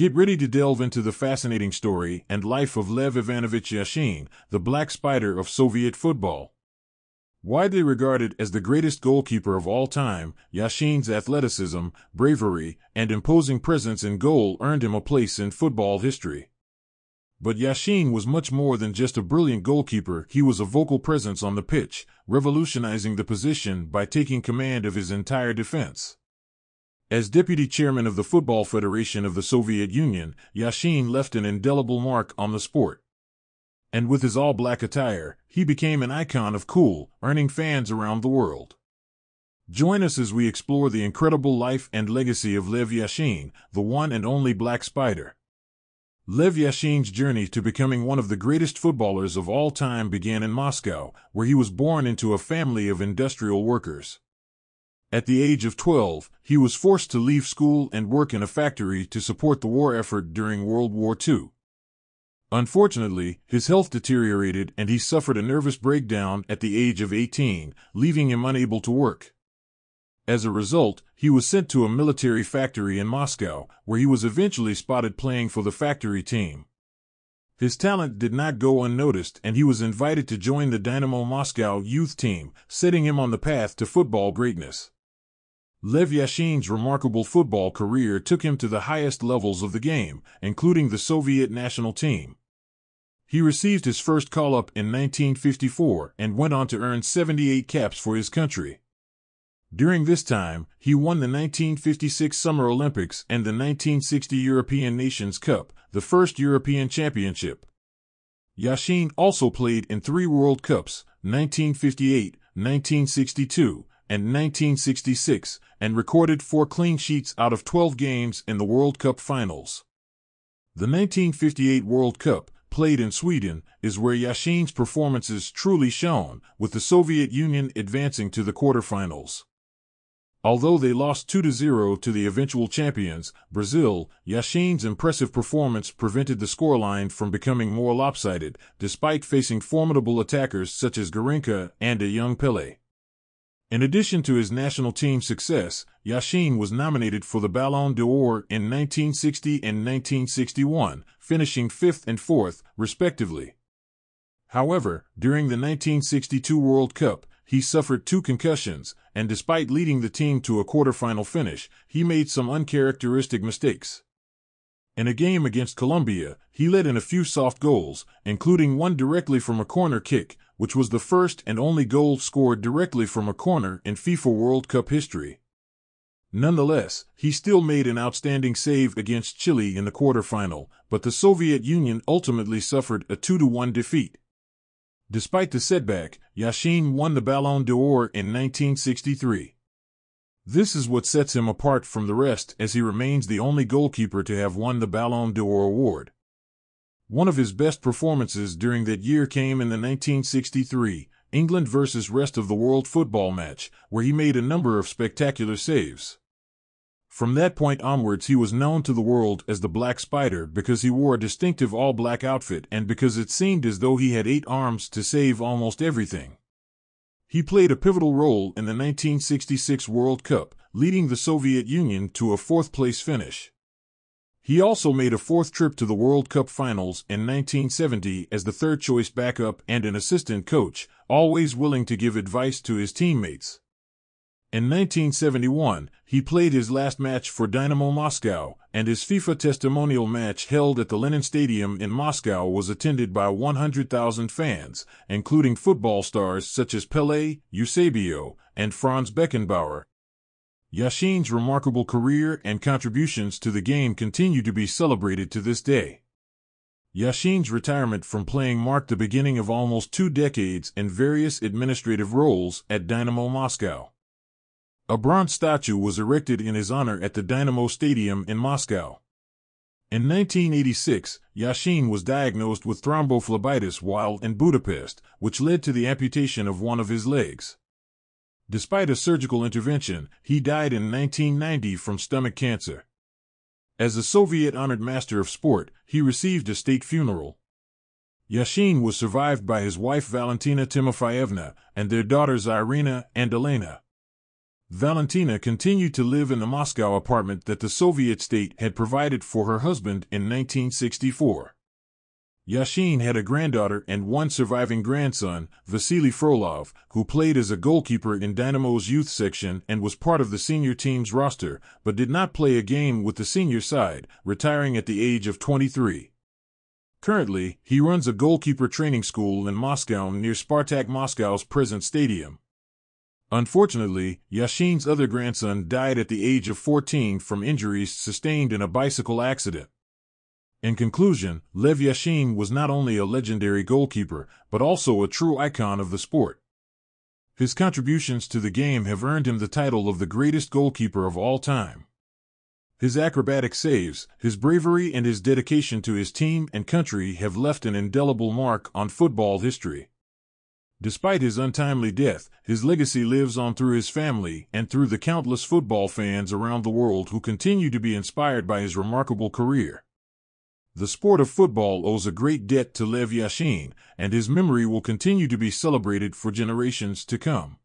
Get ready to delve into the fascinating story and life of Lev Ivanovich Yashin, the Black Spider of Soviet football. Widely regarded as the greatest goalkeeper of all time, Yashin's athleticism, bravery, and imposing presence in goal earned him a place in football history. But Yashin was much more than just a brilliant goalkeeper. He was a vocal presence on the pitch, revolutionizing the position by taking command of his entire defense. As deputy chairman of the Football Federation of the Soviet Union, Yashin left an indelible mark on the sport. And with his all-black attire, he became an icon of cool, earning fans around the world. Join us as we explore the incredible life and legacy of Lev Yashin, the one and only Black Spider. Lev Yashin's journey to becoming one of the greatest footballers of all time began in Moscow, where he was born into a family of industrial workers. At the age of 12, he was forced to leave school and work in a factory to support the war effort during World War II. Unfortunately, his health deteriorated and he suffered a nervous breakdown at the age of 18, leaving him unable to work. As a result, he was sent to a military factory in Moscow, where he was eventually spotted playing for the factory team. His talent did not go unnoticed and he was invited to join the Dynamo Moscow youth team, setting him on the path to football greatness. Lev Yashin's remarkable football career took him to the highest levels of the game, including the Soviet national team. He received his first call-up in 1954 and went on to earn 78 caps for his country. During this time, he won the 1956 Summer Olympics and the 1960 European Nations Cup, the first European Championship. Yashin also played in 3 World Cups, 1958, 1962, and 1966, and recorded 4 clean sheets out of 12 games in the World Cup finals. The 1958 World Cup, played in Sweden, is where Yashin's performances truly shone, with the Soviet Union advancing to the quarterfinals. Although they lost 2-0 to the eventual champions, Brazil, Yashin's impressive performance prevented the scoreline from becoming more lopsided, despite facing formidable attackers such as Goalkeeper and a young Pelé. In addition to his national team success, Yashin was nominated for the Ballon d'Or in 1960 and 1961, finishing 5th and 4th, respectively. However, during the 1962 World Cup, he suffered 2 concussions, and despite leading the team to a quarterfinal finish, he made some uncharacteristic mistakes. In a game against Colombia, he let in a few soft goals, including one directly from a corner kick, which was the first and only goal scored directly from a corner in FIFA World Cup history. Nonetheless, he still made an outstanding save against Chile in the quarterfinal, but the Soviet Union ultimately suffered a 2-1 defeat. Despite the setback, Yashin won the Ballon d'Or in 1963. This is what sets him apart from the rest, as he remains the only goalkeeper to have won the Ballon d'Or award. One of his best performances during that year came in the 1963 England vs. Rest of the World football match, where he made a number of spectacular saves. From that point onwards, he was known to the world as the Black Spider because he wore a distinctive all-black outfit and because it seemed as though he had 8 arms to save almost everything. He played a pivotal role in the 1966 World Cup, leading the Soviet Union to a 4th-place finish. He also made a 4th trip to the World Cup finals in 1970 as the third-choice backup and an assistant coach, always willing to give advice to his teammates. In 1971, he played his last match for Dynamo Moscow, and his FIFA testimonial match held at the Lenin Stadium in Moscow was attended by 100,000 fans, including football stars such as Pelé, Eusebio, and Franz Beckenbauer. Yashin's remarkable career and contributions to the game continue to be celebrated to this day. Yashin's retirement from playing marked the beginning of almost 2 decades in various administrative roles at Dynamo Moscow. A bronze statue was erected in his honor at the Dynamo Stadium in Moscow. In 1986, Yashin was diagnosed with thrombophlebitis while in Budapest, which led to the amputation of one of his legs. Despite a surgical intervention, he died in 1990 from stomach cancer. As a Soviet-honored master of sport, he received a state funeral. Yashin was survived by his wife Valentina Timofeyevna and their daughters Irina and Elena. Valentina continued to live in the Moscow apartment that the Soviet state had provided for her husband in 1964. Yashin had a granddaughter and one surviving grandson, Vasily Frolov, who played as a goalkeeper in Dynamo's youth section and was part of the senior team's roster, but did not play a game with the senior side, retiring at the age of 23. Currently, he runs a goalkeeper training school in Moscow near Spartak Moscow's present stadium. Unfortunately, Yashin's other grandson died at the age of 14 from injuries sustained in a bicycle accident. In conclusion, Lev Yashin was not only a legendary goalkeeper, but also a true icon of the sport. His contributions to the game have earned him the title of the greatest goalkeeper of all time. His acrobatic saves, his bravery, and his dedication to his team and country have left an indelible mark on football history. Despite his untimely death, his legacy lives on through his family and through the countless football fans around the world who continue to be inspired by his remarkable career. The sport of football owes a great debt to Lev Yashin, and his memory will continue to be celebrated for generations to come.